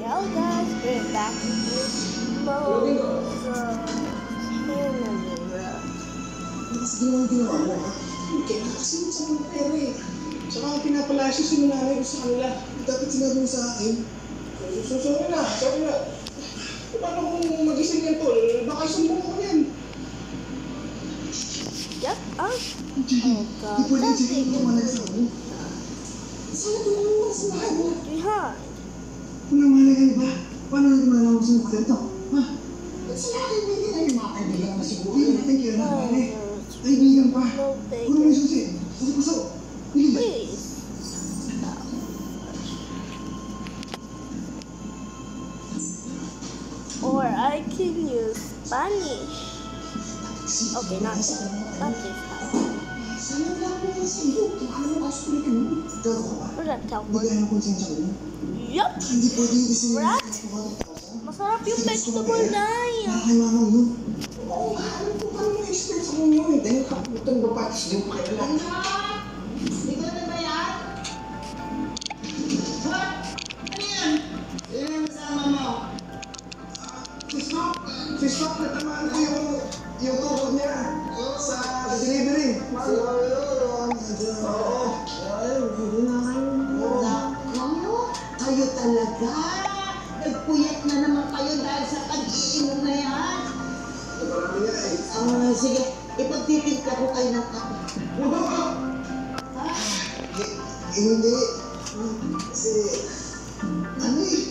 Hello guys, we're back with Moses Canada. Mas ginawa mo, ha? Kaya nakasunod sa mga pera eh. Saka pinapalasyo si nanay ko sa kanila. Dapat sinabi mo sa akin. Sorry na. Paano kung magising yan, tol? Baka sumbong ko yan. Yup, oh god, Di pwede that's sige mo naman sa ako. Sana tulungan mo sa bahay mo. yeah. Walang mahalaga, ba? Paano natin malalaman sa mga ganito? Ha? Sa akin, hindi na yung mga kaibigan na siguro. Hindi natin kaya na, pare. Kaibigan pa. No Ano may susi? Puso. Hindi. Please. Or I can use Spanish. Okay, not this time. Sana lang mo yung sa iyo. Ano mo kasi kulitin mo? Garo ka ba? Where's that teleport? Bigay ng konsensya ko. Yup! Hindi pwede yung isa yung What? Masarap yung vegetable na yan. Nakakailangan mo. Oo nga, alam ko paano na-expect sa kanya yun. Dahil kaputang babatis din pa kayo lang. Ikaw na ba yan? What? Ano yan? Yan ang kasama mo. Si Stock, natamaan ko yung tuhod niya sa delivery. Oo. Kayo talaga. Nagpuyat na naman kayo dahil sa pag-iinom na yan. Marami nga eh. Sige, ipagtitimpla ko kayo ng kape. Hindi. Kasi, ano eh,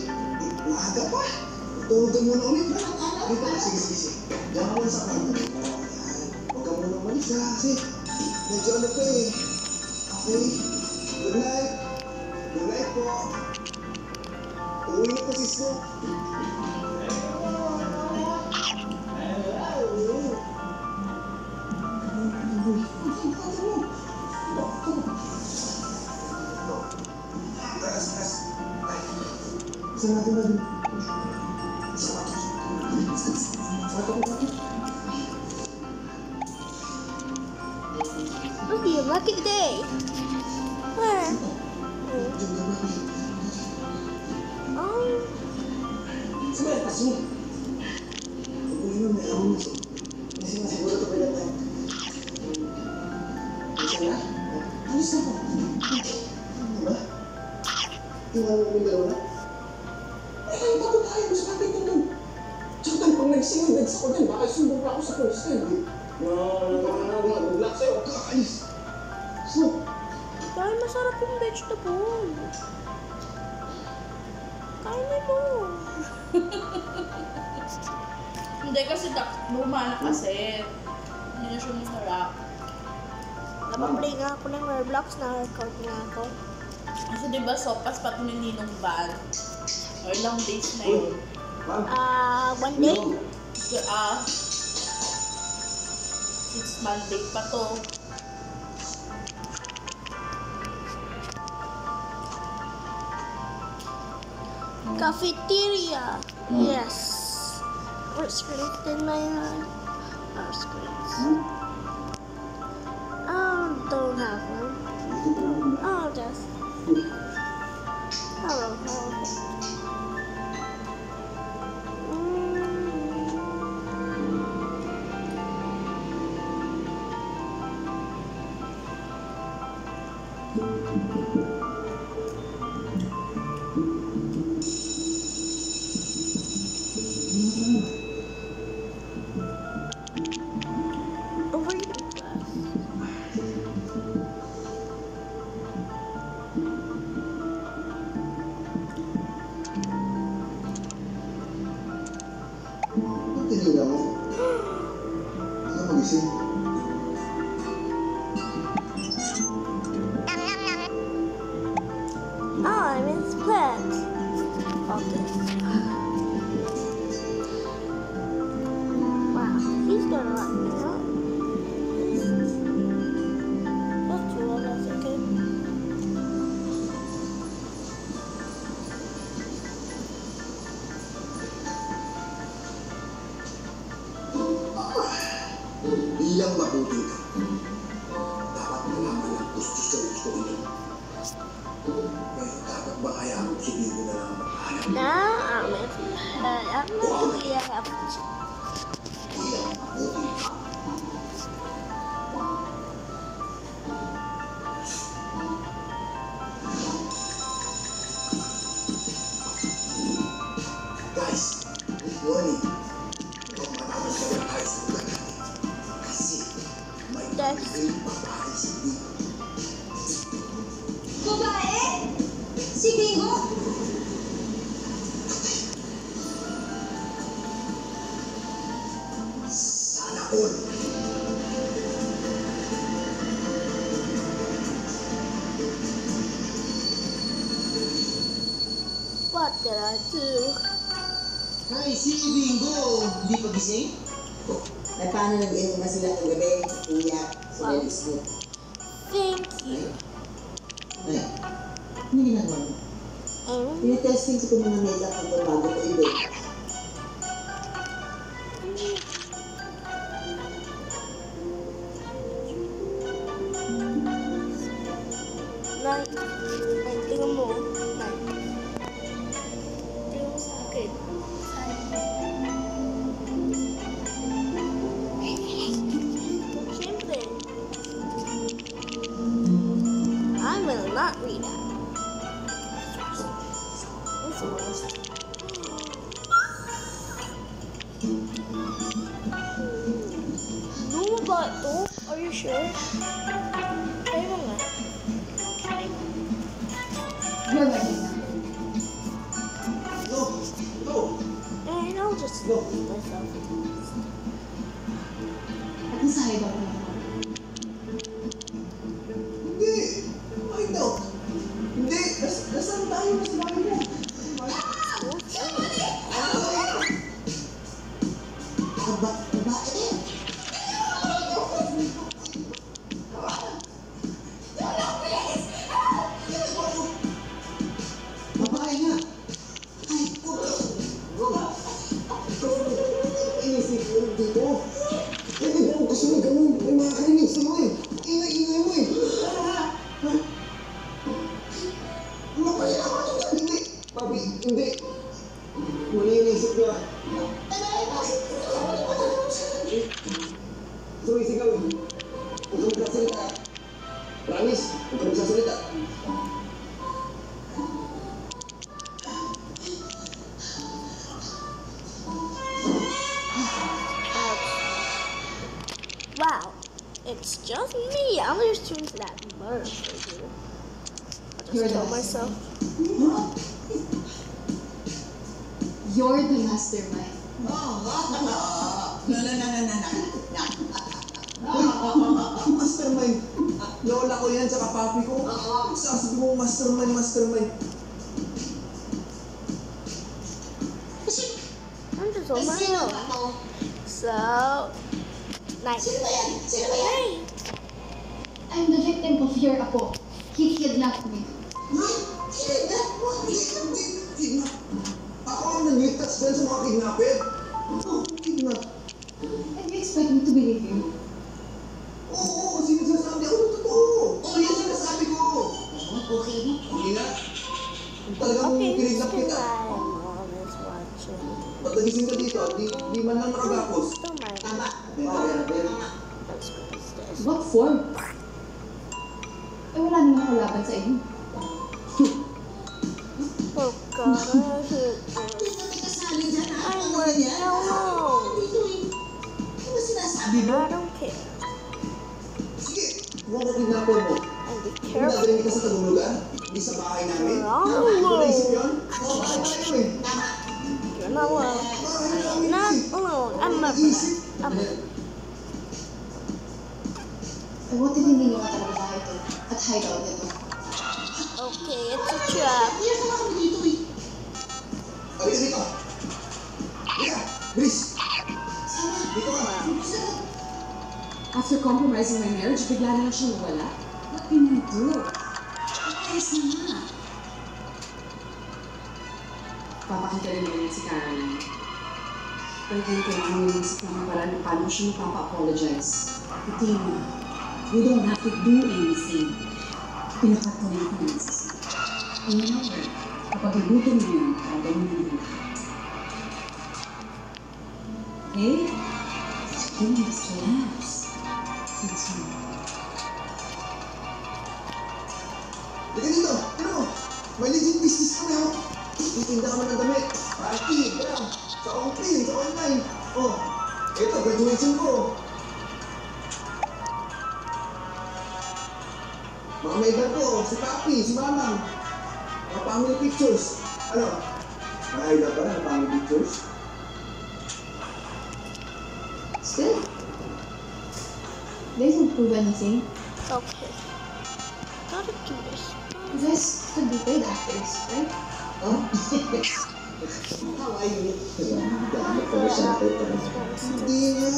maaga pa. Tuhugan mo na ulit. Sige. Diyan ka muna sa kwarto. Huwag ka muna umalis ha, kasi medyo ano pa eh. Okay. Good night. Good night po. Uwi na po si Snoop. Saan natin ba din? It'll be a lucky day. Where? Oh, Sabi, paso. Uwi na, may amon mo. Kasi masiguro ito pala tayo. Isa na? Alis na po. Ano ba? Tingnan mo yung dalawa na? Kayo takot tayo. Mas bakit ko nun? Tsaka tayo, pag nagsinundags ako dyan, baka sumbong pa ako sa first time. Mag-block sa'yo. Huwag ka kaalis. Snoop. dahil masarap yung vegetable. Kainin mo. Hindi kasi luma na kasi. Hindi na siya masarap. Napaplay nga ako ng Roblox, na-record nga ako. Kasi diba sopas pa ito ni Ninong Van. Or ilang days na yun. One day? Since Monday pa to. Cafeteria. Yes. What screens did my hand? Our screens. Don't have one. Oh, just. Hello. Overeating class. Ba't tinila mo? Ano magising? I miss plants. Okay. Wow, he's gonna let me out. That's cool, that's okay. Bilang mabuti ka, dapat malaman ng gusto sa gusto ito. Dapat ba kaya sabihin mo na lang ang pangalan? Now promise. I'm not doing it. Guys, good morning. Huwag matapos ka ng ayos ng lugar natin. Kasi may pagiging babae si Bingo. Babae? Si Bingo? Sana all. What did I do? Ay, si Bingo! Hindi pa gising? Ay, paano nag-inom na sila ng gabi? Kuya, si Wow. Lady Snoop. Thank you. Ay, ano ginagawa mo? Tinitesting ko mga makeup ng bago ko iba. Night. Ay, tingnan mo. Night. Tingnan mo sa akin. Siyempre. I will not read that. This was. Ano ba ito? Are you sure? Ay, mga. You're ready na. No, no. And I'll just No. myself. At nasahay ba ko naman? Hindi. I don't. Hindi. Nasaan tayo? Mas bahay mo. Babae? Babae nga. Ay, puto! Inisip ko rin dito. Hindi mo gusto na ganun. May mga karinig sa mo eh. Ingay-ingay mo eh. Mapaya ako na yan. Hindi. Papi, hindi. Muli inisip ko ah. Sumisigaw eh. Huwag kang magsasalita. Promise, huwag kang magsasalita. Wow, it's just me. I'm just tuned to that murder figure. I You're just told the myself. You're the mastermind. Mastermind. Lola ko yan, tsaka papi ko. Sasabi mo mastermind. I'm just on my own. So, nice. Hey, I'm the victim of your apo. He kidnapped me. Kidnap. Ako ang nag-ligtas dyan sa mga kidnapper. Kidnap. And you expect me to believe you? Oo, sinasabi ako ng totoo. Oo, yan sinasabi ko. Okay. Hindi na. Kung talagang okay, kinidnap still kita, my mom is watching. pag nagising ka dito, di man lang nakagapos. Still my Tama. Let's go upstairs. What for? Eh, wala naman ako laban sa inyo. Oh God, I hate this. Kasali dyan, ha? I'm working alone. Ano ba sinasabi mo? I don't care. Sige, kung ako kidnapper mo, And be kung careful. nagaling kita sa tagulugan, hindi sa bahay namin. Bravo. Naisip yun? Oo, bahay tayo eh. You're not alone. Bahay namin Not eh. alone. I'm a Naisip. Eh, what if hindi nyo nga talaga bahay ito? At hideout nito? Okay, it's a trap. Kaya sa mga dito eh. Halika dito. Halika, bilis. Dito ka. After compromising my marriage, bigla na lang siya nawala. What can you do? Ayos na nga. Papakita rin naman si Caroline. Pwede ko namin sa tamang paraan kung paano siya magpapa-apologize. Fatima, you don't have to do anything. Pinapatuloy ko na sa. Remember, kapag nagutom mo yun, gagawin mo yun. okay? You must relax. It's fine. Lika dito, ano? May legit business kami, oh. Titinda kami ng damit. Party, bram. Sa offline, sa online. Oh, ito, graduation ko. Mga maidang ko, si Papi, si Mamang. Mga family pictures. Ano? Mahayda pa rin, family pictures. Still, they don't prove anything. Okay. Gotta do this. You guys could be paid actors, right? Huh? How are you? Dami pa rin siya natin. Hindi niya.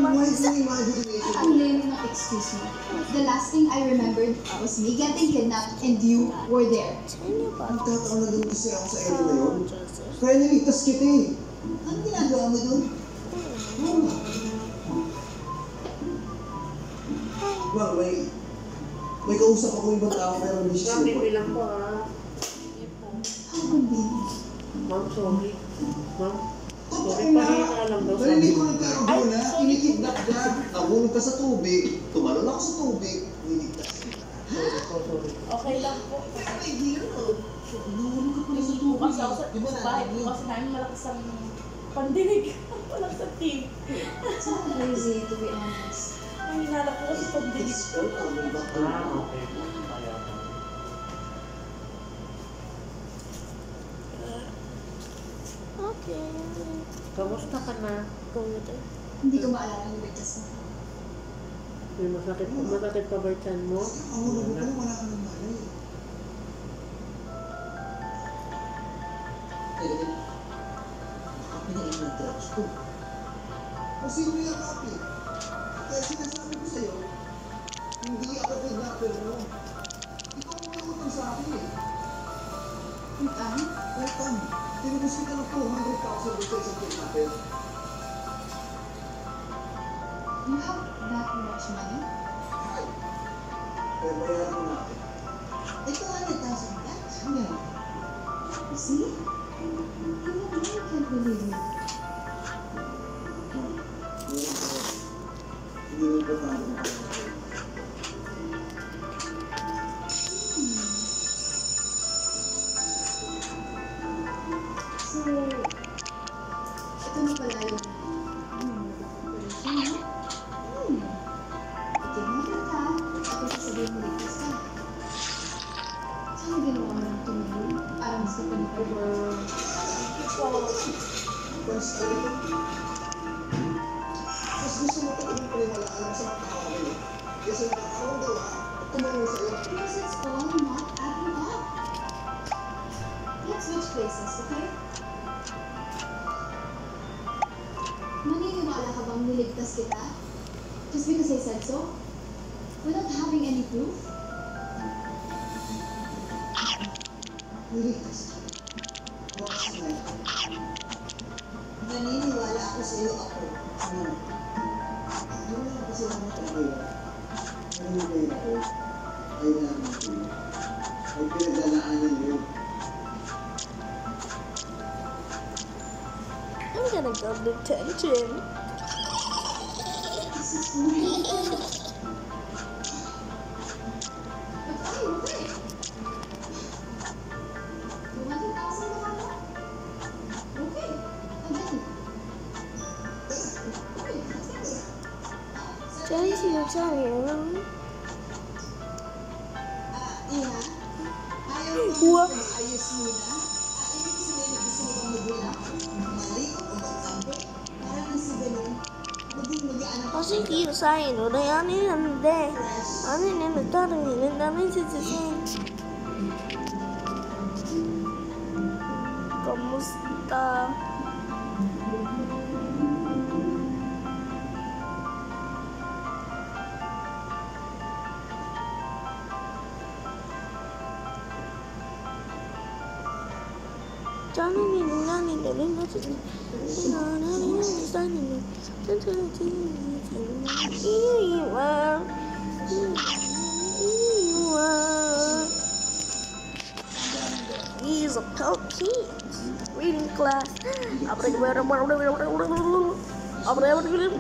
Why is the imagination? Ang lame ng excuse mo. The last thing I remembered was me getting kidnapped and you were there. Nagkataon na din kasi ako sa area na yun. Kaya niligtas kita eh. Ano ginagawa mo doon? Ma'am, may kausap ako ibang tao pero hindi siya Ma'am, sipot. bilang po ah. How convenient. Ma'am, sorry. Ma'am, Totoo sorry pa na! rin na lang daw sabi Narinig ko mo. nagkaroon na, kinikidnap ka. Nahulog ka sa tubig, tumalon ako sa tubig, niligtas ka. Sorry po, sorry. Okay lang po. May deal mo. Nahulog ka pala sa Hindi po tubig. kasi ako sa bahay po kasi namin malakas ang pandinig. Walang sa team. It's not crazy, to be honest. Ang hinala po kasi pandinig ko. Okay. Kaya po. Okay. Kamusta ka na? Good. Hindi ko maalala yung waitress mo. May masakit pa ba yung tiyan mo? Ako na ba wala ka ng malay. Pinain ng drugs ko. Kung sino yung Papi? Kaya sinasabi ko sa'yo, hindi ako kidnapper mo. Ikaw ang utang sa akin eh. Utang? Utang. Tinubos kita ng 200,000 sa isang kidnapper. You have that much money? Ay. Kaya bayaran mo natin. Ay, 200,000 ba? Ano? See? Even I can't believe you. Hindi mo importante na kayo. So, ito na pala yung operation, no? Itignan ka, tapos sasabihin mo ligtas ka. Saan ginawa mo ng tumingin? Para mas kapanipan mo. Basta ito. Mas gusto mo ito kung paniwalaan mo sa mga tao mo. Kasi nakakawang gawa, tumanong sa'yo. Because it's all not adding up. Let's switch places, okay? Maniniwala ka bang niligtas kita? Just because I said so? Without having any proof? Niligtas ka. Bukas na ito. Naniniwala ako sa iyo ako. Ano? Wala na kasi ako nakagaya. Naniniwala ako. Ay namin ko. Ay pinaglalaanan yun. I'm gonna go to detention. This is weird. But I wait. You want 2,000 na kaya? Okay. Again. Okay, let's go. Chelsea, you're telling Iha, ayaw What? mo ayos muna. At ibig sabihin, gusto mo bang magulang? Mali o magkampo? Parang nang si ganun, maging mag-aanak I think you're saying, or they are in there. I'm in the garden, and I'm in the same. Kamusta? He's a punk kid. Reading class. Apa dia bergelim?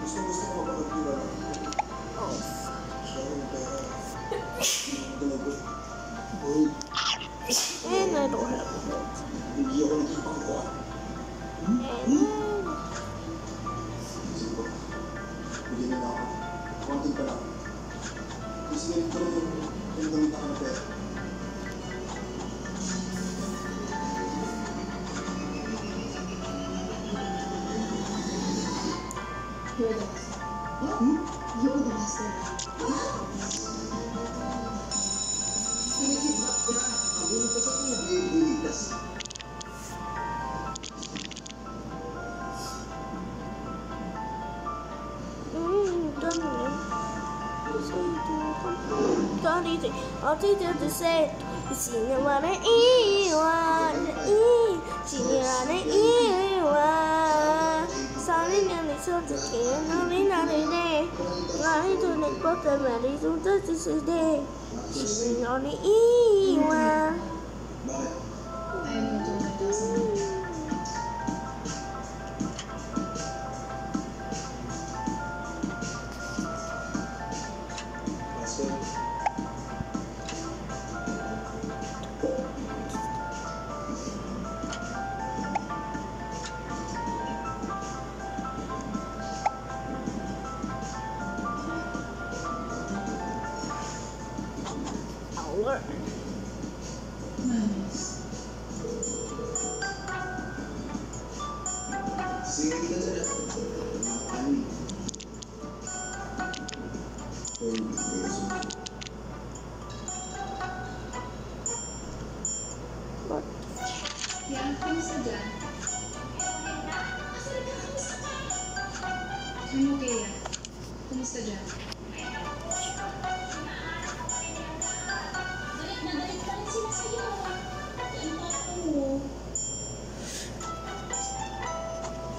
Gusto ko mapapagpila. Oh, Siya ko ng pera. Dalagot. Boy, and I don't have a boat. hindi ako nakipang ko. Isip ko, bigyan na ako. Konting pa lang. Kasi ganit ko lang yung gamit ako na pera. You're the master. You're the master. Kinikidnap ka. Ang ulo pa sa bulitas. Don't easy. I'll teach you to say, see you wanna eat one, eat, see you wanna eat one. Something and it's all the kid, no, me not a day. Lying to the bottom, and it's all the this day. See you wanna eat one. Bakit? Ayaw mo ito 1,000. Pastor. I'll learn. Manis. Sige, hindi ka dyan. Ani. But Yan, kamusta dyan? I'm okay yan. Kamusta dyan?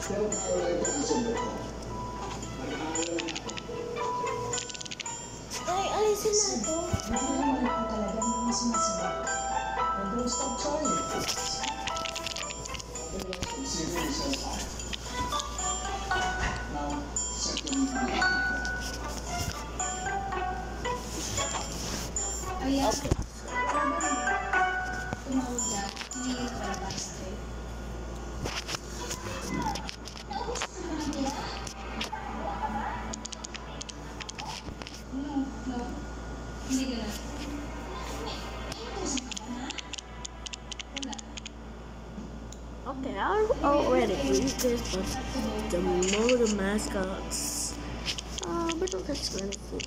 Pero wala yung pag-isip mo. Mag-aaral na ako. ay, alisin na ito. Naman po talaga ang mga sinasabi. And don't stop trying. Consider yourself out. Now, second Ayan. Tumawag ka. Hindi para para sa akin. No. Hindi ka na. Wala. Okay, I already read this, but the motor mascots, but don't touch anything.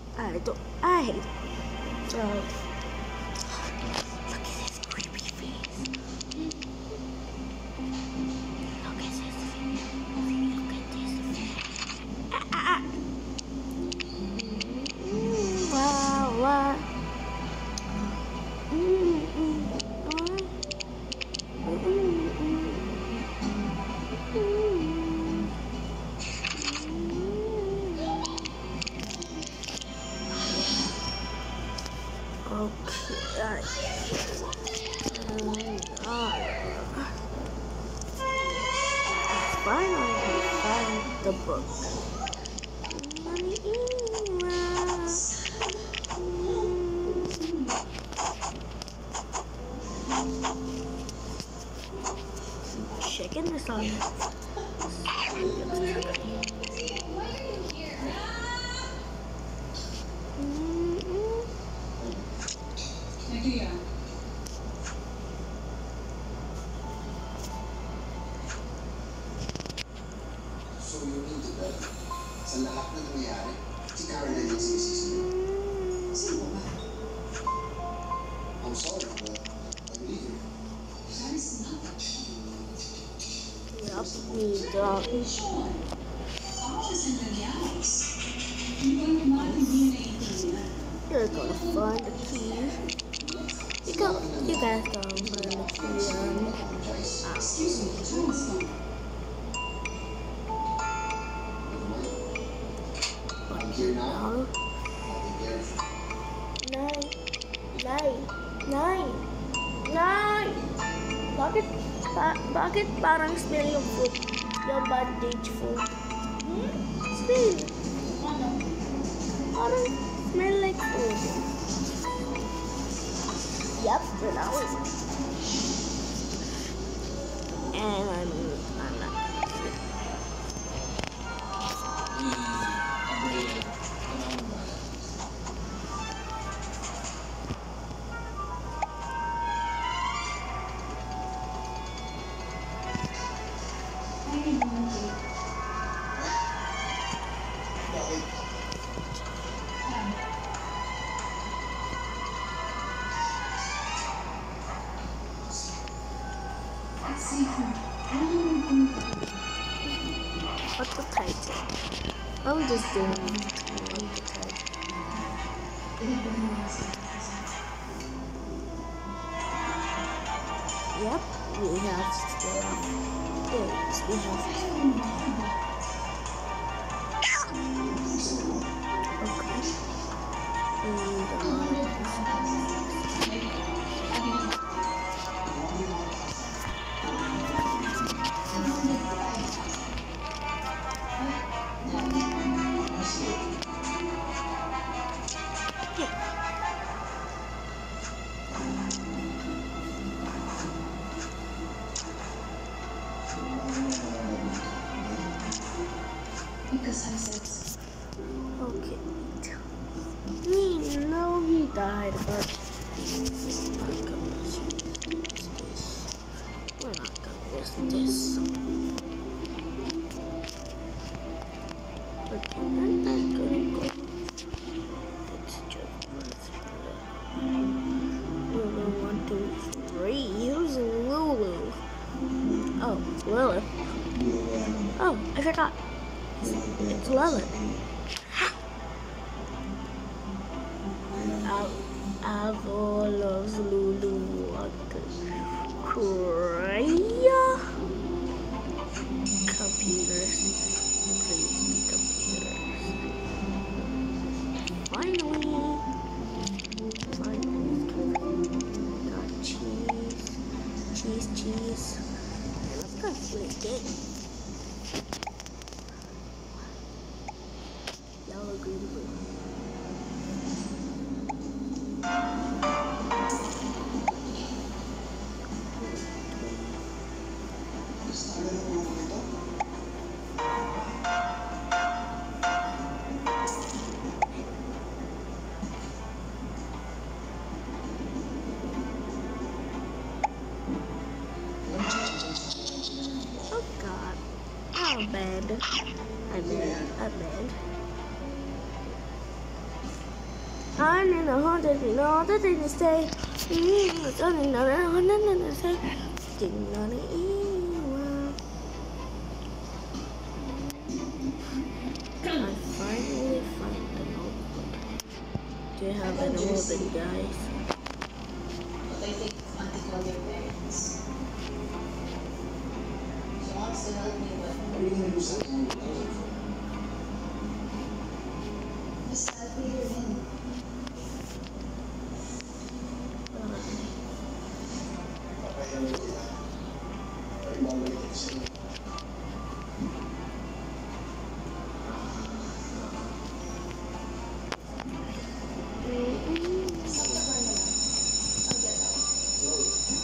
I hate it. So, look at this creepy face. Look at this face. Look at this face. Wow, wow. Okay. Finally, I found the book. Checking this on. Ito yan. So you mean to that, sa lahat na nangyayari, si Caroline yung sinisisi mo? Sino ba? I'm sorry, but I believe you. That is not Yup, me dog. Sean. Office and the gallows. Hindi ko naman DNA. You're gonna find the key. You guys go find the key. Excuse me, the time is gone. I'm here now. Now, I'll be there for you. nine, nine, nine, nine, Bakit parang smell yung food? Yung bandage food. Smell. Parang smell like food. Yep, but that was it. And I'm not. What's the title? I'm just doing the title. Yep, we have yes, we have Because I said okay. No, he died, but we're not gonna use this. Okay, I'm not gonna go. Let's just Lulu 1, 2, 3. Who's Lulu? Oh, Lilith. Oh, I forgot. It's Lilith. Avo loves Lulu. Korea. Computers. Please, computers. Finally. Got cheese. Cheese. And let's go play a game. Yellow, green, blue. Oh God. Oh, bed. I'm bed. I'm in a haunted, you know, the thing to say. It's only another haunted to say. Didn't know the evil. I finally found the notebook. Do you have any open, guys? But I think Auntie called your parents. She wants to help me, but Ano yung nag-usap mo? basta I'll pay her in. Papayaw kita. Ay, babalik ko sa'yo.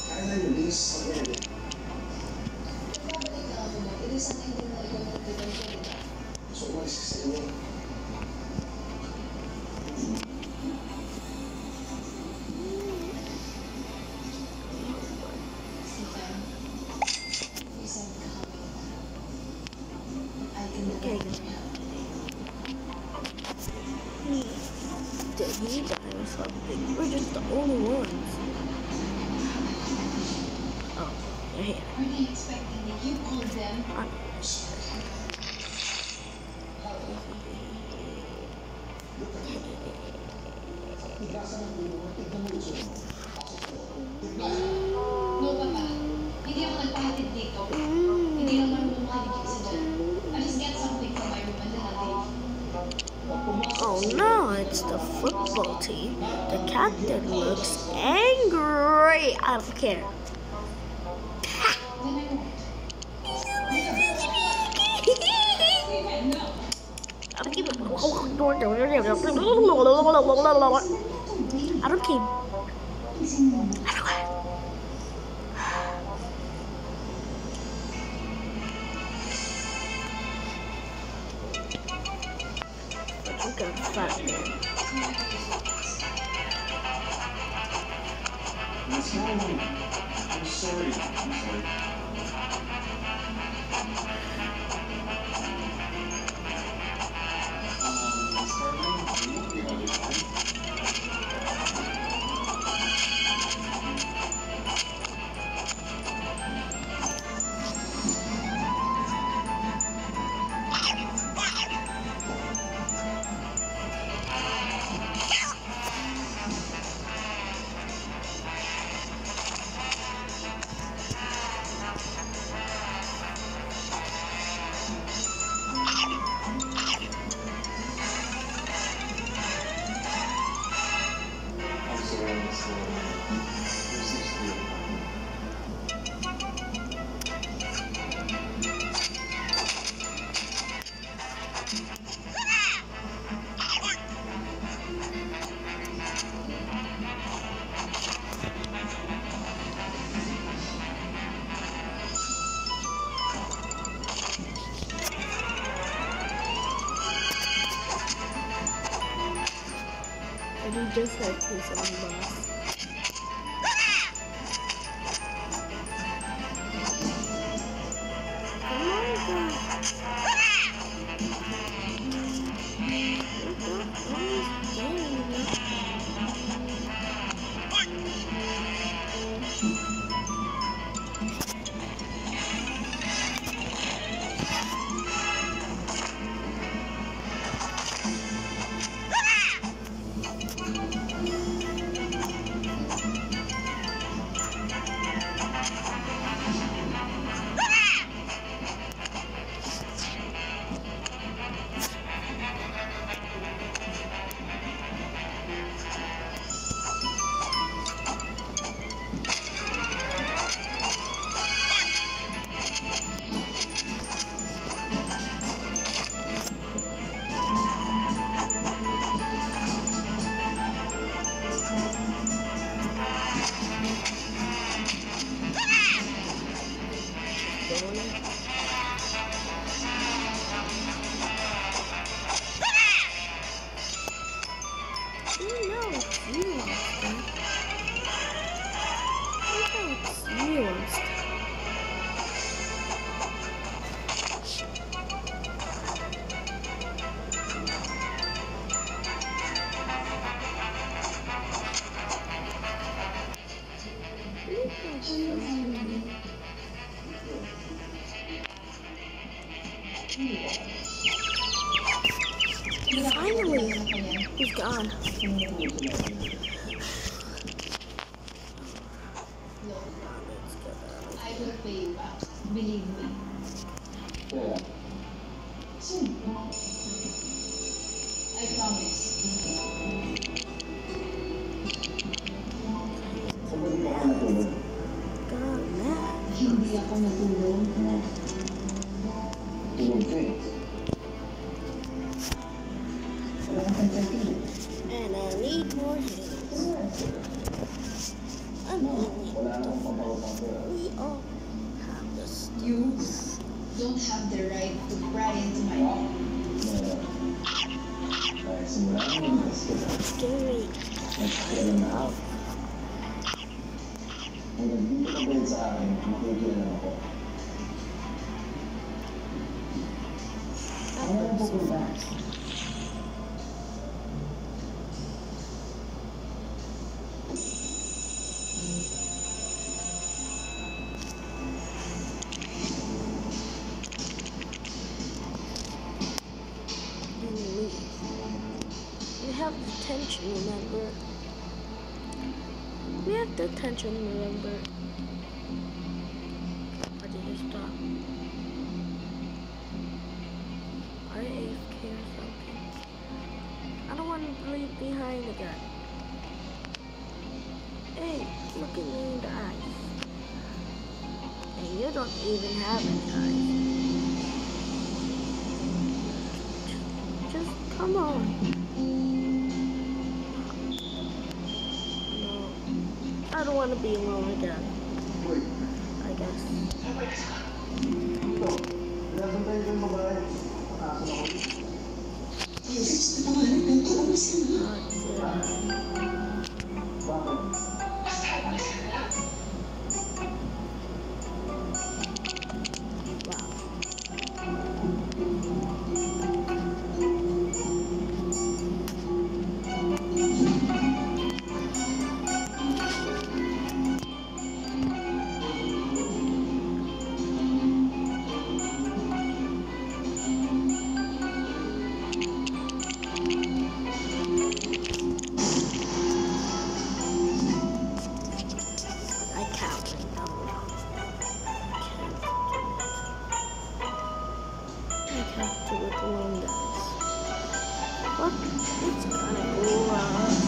Kaya na yung bilis sa pwede. Babalik na ako mo. It is something na ikaw na titigil ko, diba? So, umalis ka sa inyo. Stefan, you said coming. I can Okay. never help. Did he die or something? We're just the only ones. Oh, you're here. Are they expecting that you called them? No, Papa. Hindi ako nagpahatid dito. Hindi lang marunong makinig isa dyan. I just get something from my room and then I'll leave. Oh no, it's the football team. The captain looks angry. I don't care. I don't care. Okay, fine. Miss Marlon, I'm sorry. I'm sorry. Miss Marlon, do you have a time? I'm sorry, Miss Marlon. You're so sweet. And he just like his own boss. Finally, he's gone. I will pay you back. Believe me. Yeah. Soon. I promise. Saan ba di ako natulog? God, man. Hindi ako natulog. Tulog ka eh. And I need more heals. I mean, Wala na akong pampawag pera. we all have this. You don't have the right to pry into my life. Dahil simula nang nagdas kita, Scary. nagpakialam na ako. Hanggang dito ka balik sa akin, makikialam ako. Ano ang pupunta? We have the tension, remember? We have the tension, remember? Or did it stop? Are you AFK or something? I don't want to leave behind again. Hey, look at me in the eyes. And you don't even have any eyes. Just Come on. No. I don't want to be alone again. I guess. It's kind of cool.